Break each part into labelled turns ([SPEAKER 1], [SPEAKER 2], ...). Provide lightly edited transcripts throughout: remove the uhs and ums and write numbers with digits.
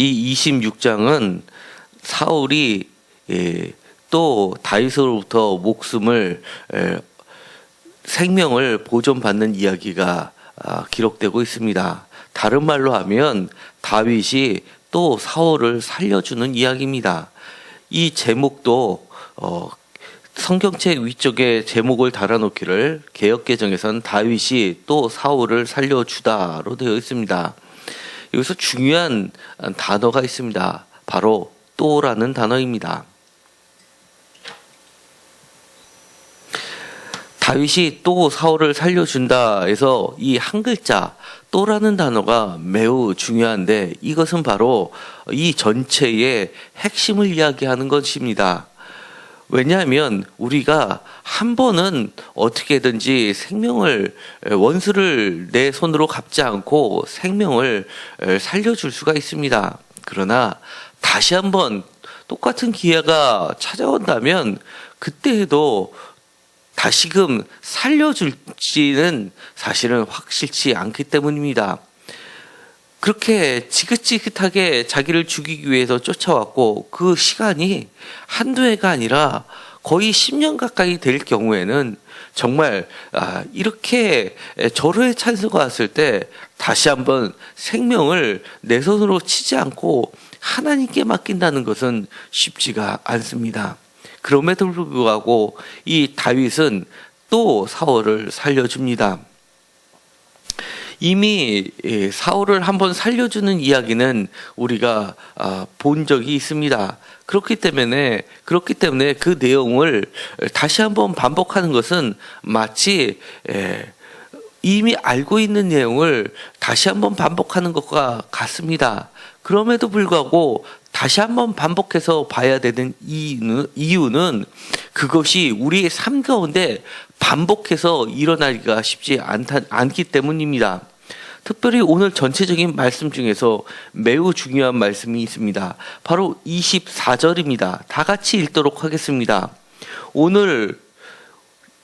[SPEAKER 1] 이 26장은 사울이 또 다윗으로부터 생명을 보존받는 이야기가 기록되고 있습니다. 다른 말로 하면 다윗이 또 사울을 살려주는 이야기입니다. 이 제목도 성경책 위쪽에 제목을 달아놓기를 개역개정에서는 다윗이 또 사울을 살려주다로 되어 있습니다. 여기서 중요한 단어가 있습니다. 바로 또라는 단어입니다. 다윗이 또 사울을 살려준다 해서 이 한 글자 또라는 단어가 매우 중요한데, 이것은 바로 이 전체의 핵심을 이야기하는 것입니다. 왜냐하면 우리가 한 번은 어떻게든지 원수를 내 손으로 갚지 않고 생명을 살려줄 수가 있습니다. 그러나 다시 한번 똑같은 기회가 찾아온다면 그때에도 다시금 살려줄지는 사실은 확실치 않기 때문입니다. 그렇게 지긋지긋하게 자기를 죽이기 위해서 쫓아왔고, 그 시간이 한두 해가 아니라 거의 10년 가까이 될 경우에는 정말 이렇게 절호의 찬스가 왔을 때 다시 한번 생명을 내 손으로 치지 않고 하나님께 맡긴다는 것은 쉽지가 않습니다. 그럼에도 불구하고 이 다윗은 또 사울을 살려줍니다. 이미 사울을 한번 살려주는 이야기는 우리가 본 적이 있습니다. 그렇기 때문에 그 내용을 다시 한번 반복하는 것은 마치 이미 알고 있는 내용을 다시 한번 반복하는 것과 같습니다. 그럼에도 불구하고 다시 한번 반복해서 봐야 되는 이유는 그것이 우리의 삶 가운데 반복해서 일어나기가 쉽지 않기 때문입니다. 특별히 오늘 전체적인 말씀 중에서 매우 중요한 말씀이 있습니다. 바로 24절입니다. 다 같이 읽도록 하겠습니다. 오늘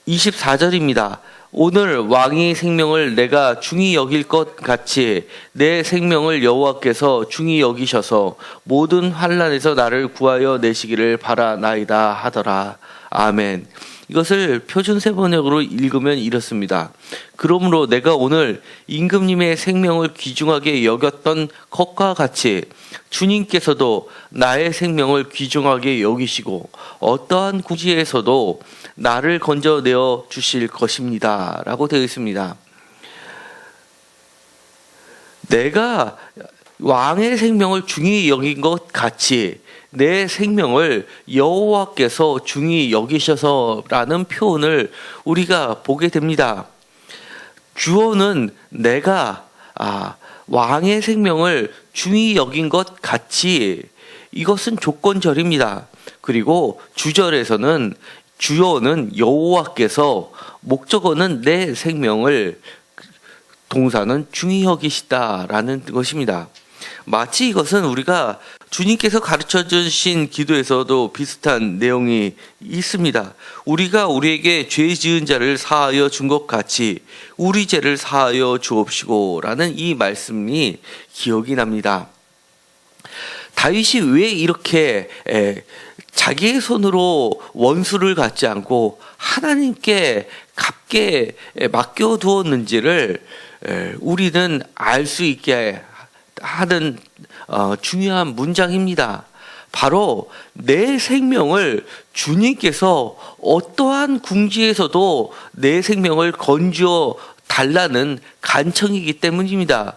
[SPEAKER 1] 24절입니다. 오늘 왕의 생명을 내가 중히 여길 것 같이 내 생명을 여호와께서 중히 여기셔서 모든 환난에서 나를 구하여 내시기를 바라나이다 하더라. 아멘. 이것을 표준세 번역으로 읽으면 이렇습니다. 그러므로 내가 오늘 임금님의 생명을 귀중하게 여겼던 것과 같이 주님께서도 나의 생명을 귀중하게 여기시고 어떠한 구지에서도 나를 건져내어 주실 것입니다 라고 되어 있습니다. 내가 왕의 생명을 중히 여긴 것 같이 내 생명을 여호와께서 중히 여기셔서라는 표현을 우리가 보게 됩니다. 주어는 내가 왕의 생명을 중히 여긴 것 같이, 이것은 조건절입니다. 그리고 주절에서는 주어는 여호와께서, 목적어는 내 생명을, 동사는 중히 여기시다라는 것입니다. 마치 이것은 우리가 주님께서 가르쳐 주신 기도에서도 비슷한 내용이 있습니다. 우리가 우리에게 죄 지은 자를 사하여 준 것 같이 우리 죄를 사하여 주옵시고 라는 이 말씀이 기억이 납니다. 다윗이 왜 이렇게 자기의 손으로 원수를 갖지 않고 하나님께 갚게 맡겨두었는지를 우리는 알 수 있게 하는 중요한 문장입니다. 바로 내 생명을 주님께서 어떠한 궁지에서도 내 생명을 건져 달라는 간청이기 때문입니다.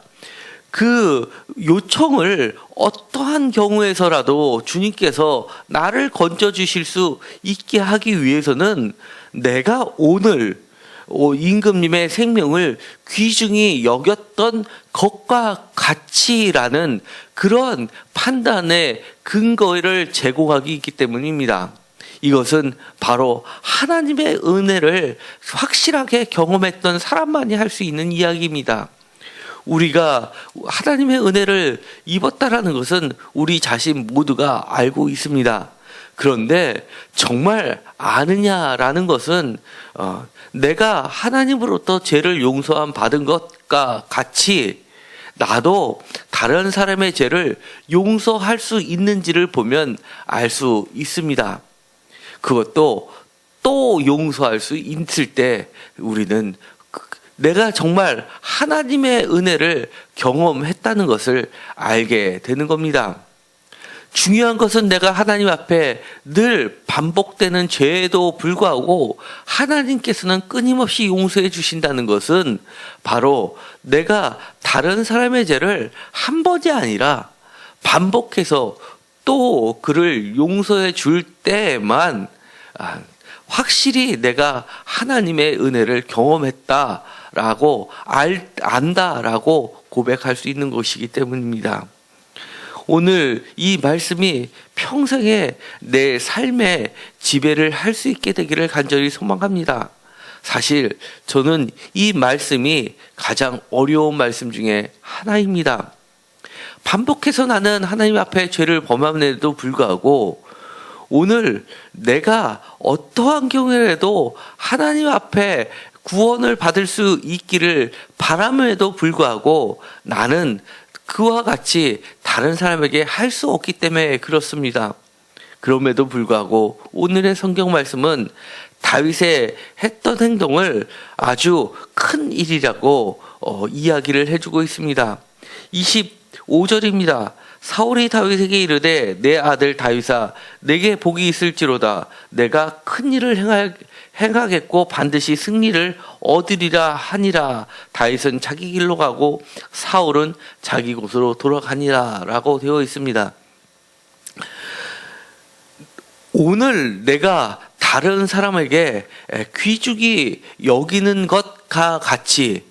[SPEAKER 1] 그 요청을 어떠한 경우에서라도 주님께서 나를 건져 주실 수 있게 하기 위해서는 내가 오늘 임금님의 생명을 귀중히 여겼던 것과 같이라는 그런 판단의 근거를 제공하기 있기 때문입니다. 이것은 바로 하나님의 은혜를 확실하게 경험했던 사람만이 할 수 있는 이야기입니다. 우리가 하나님의 은혜를 입었다라는 것은 우리 자신 모두가 알고 있습니다. 그런데 정말 아느냐라는 것은 내가 하나님으로부터 죄를 용서함 받은 것과 같이 나도 다른 사람의 죄를 용서할 수 있는지를 보면 알 수 있습니다. 그것도 또 용서할 수 있을 때 우리는 내가 정말 하나님의 은혜를 경험했다는 것을 알게 되는 겁니다. 중요한 것은 내가 하나님 앞에 늘 반복되는 죄에도 불구하고 하나님께서는 끊임없이 용서해 주신다는 것은 바로 내가 다른 사람의 죄를 한 번이 아니라 반복해서 또 그를 용서해 줄 때만 확실히 내가 하나님의 은혜를 경험했다라고 안다라고 고백할 수 있는 것이기 때문입니다. 오늘 이 말씀이 평생에 내 삶에 지배를 할 수 있게 되기를 간절히 소망합니다. 사실 저는 이 말씀이 가장 어려운 말씀 중에 하나입니다. 반복해서 나는 하나님 앞에 죄를 범함에도 불구하고 오늘 내가 어떠한 경우에도 하나님 앞에 구원을 받을 수 있기를 바람에도 불구하고 나는 그와 같이 다른 사람에게 할 수 없기 때문에 그렇습니다. 그럼에도 불구하고 오늘의 성경 말씀은 다윗의 했던 행동을 아주 큰 일이라고 이야기를 해주고 있습니다. 25절입니다. 사울이 다윗에게 이르되 내 아들 다윗아 내게 복이 있을지로다. 내가 큰 일을 행하겠고 반드시 승리를 얻으리라 하니라. 다윗은 자기 길로 가고 사울은 자기 곳으로 돌아가니라 라고 되어 있습니다. 오늘 내가 다른 사람에게 귀중히 여기는 것과 같이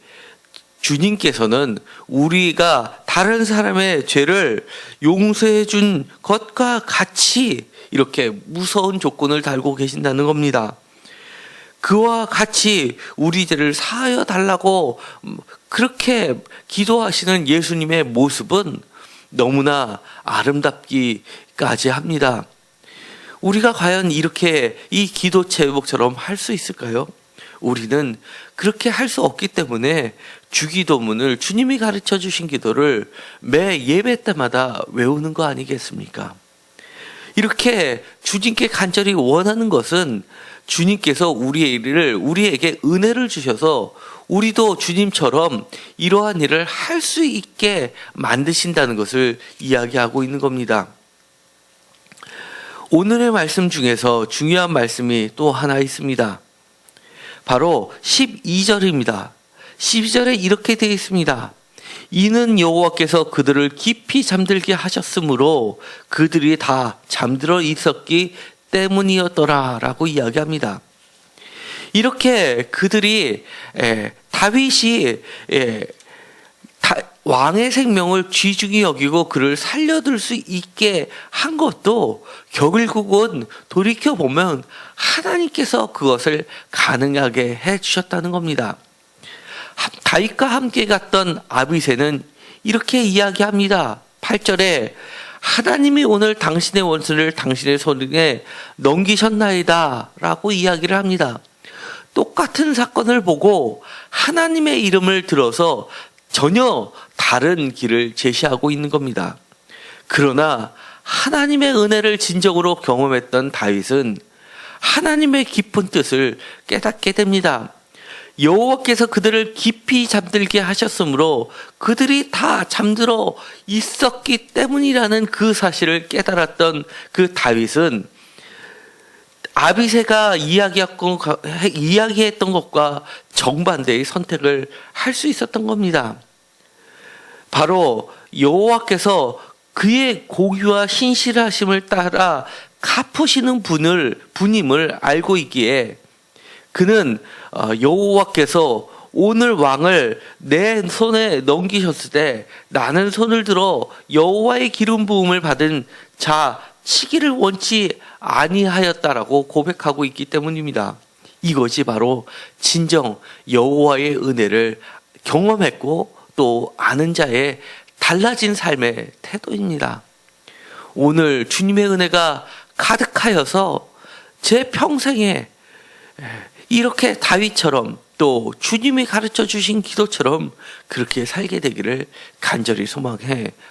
[SPEAKER 1] 주님께서는 우리가 다른 사람의 죄를 용서해 준 것과 같이 이렇게 무서운 조건을 달고 계신다는 겁니다. 그와 같이 우리 죄를 사하여 달라고 그렇게 기도하시는 예수님의 모습은 너무나 아름답기까지 합니다. 우리가 과연 이렇게 이 기도 제목처럼 할 수 있을까요? 우리는 그렇게 할 수 없기 때문에 주기도문을 주님이 가르쳐 주신 기도를 매 예배 때마다 외우는 거 아니겠습니까? 이렇게 주님께 간절히 원하는 것은 주님께서 우리에게 은혜를 주셔서 우리도 주님처럼 이러한 일을 할 수 있게 만드신다는 것을 이야기하고 있는 겁니다. 오늘의 말씀 중에서 중요한 말씀이 또 하나 있습니다. 바로 12절입니다. 12절에 이렇게 되어 있습니다. 이는 여호와께서 그들을 깊이 잠들게 하셨으므로 그들이 다 잠들어 있었기 때문이었더라 라고 이야기합니다. 이렇게 그들이 다윗이 왕의 생명을 귀중히 여기고 그를 살려둘 수 있게 한 것도 결국은 돌이켜보면 하나님께서 그것을 가능하게 해주셨다는 겁니다. 다윗과 함께 갔던 아비새는 이렇게 이야기합니다. 8절에 하나님이 오늘 당신의 원수를 당신의 손에 넘기셨나이다 라고 이야기를 합니다. 똑같은 사건을 보고 하나님의 이름을 들어서 전혀 다른 길을 제시하고 있는 겁니다. 그러나 하나님의 은혜를 진정으로 경험했던 다윗은 하나님의 깊은 뜻을 깨닫게 됩니다. 여호와께서 그들을 깊이 잠들게 하셨으므로 그들이 다 잠들어 있었기 때문이라는 그 사실을 깨달았던 그 다윗은 아비새가 이야기했던 것과 정반대의 선택을 할 수 있었던 겁니다. 바로 여호와께서 그의 고귀와 신실하심을 따라 갚으시는 분임을 알고 있기에 그는 여호와께서 오늘 왕을 내 손에 넘기셨을 때 나는 손을 들어 여호와의 기름 부음을 받은 자 치기를 원치 아니하였다라고 고백하고 있기 때문입니다. 이것이 바로 진정 여호와의 은혜를 경험했고 또 아는 자의 달라진 삶의 태도입니다. 오늘 주님의 은혜가 가득하여서 제 평생에 이렇게 다윗처럼 또 주님이 가르쳐 주신 기도처럼 그렇게 살게 되기를 간절히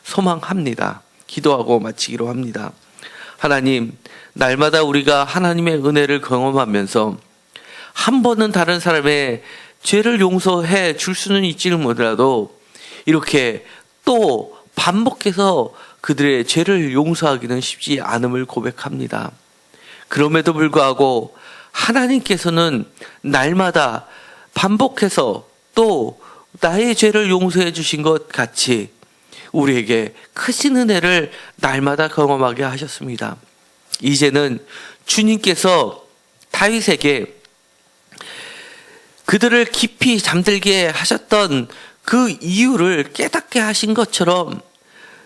[SPEAKER 1] 소망합니다. 기도하고 마치기로 합니다. 하나님, 날마다 우리가 하나님의 은혜를 경험하면서 한 번은 다른 사람의 죄를 용서해 줄 수는 있지를 몰라도 이렇게 또 반복해서 그들의 죄를 용서하기는 쉽지 않음을 고백합니다. 그럼에도 불구하고 하나님께서는 날마다 반복해서 또 나의 죄를 용서해 주신 것 같이 우리에게 크신 은혜를 날마다 경험하게 하셨습니다. 이제는 주님께서 다윗에게 그들을 깊이 잠들게 하셨던 그 이유를 깨닫게 하신 것처럼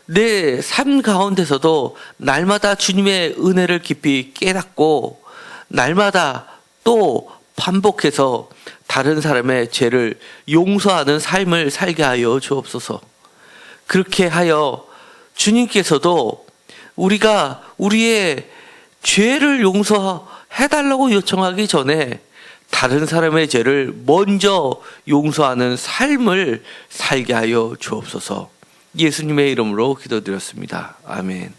[SPEAKER 1] 내 삶 가운데서도 날마다 주님의 은혜를 깊이 깨닫고 날마다 또 반복해서 다른 사람의 죄를 용서하는 삶을 살게 하여 주옵소서. 그렇게 하여 주님께서도 우리가 우리의 죄를 용서해달라고 요청하기 전에 다른 사람의 죄를 먼저 용서하는 삶을 살게 하여 주옵소서. 예수님의 이름으로 기도드렸습니다. 아멘.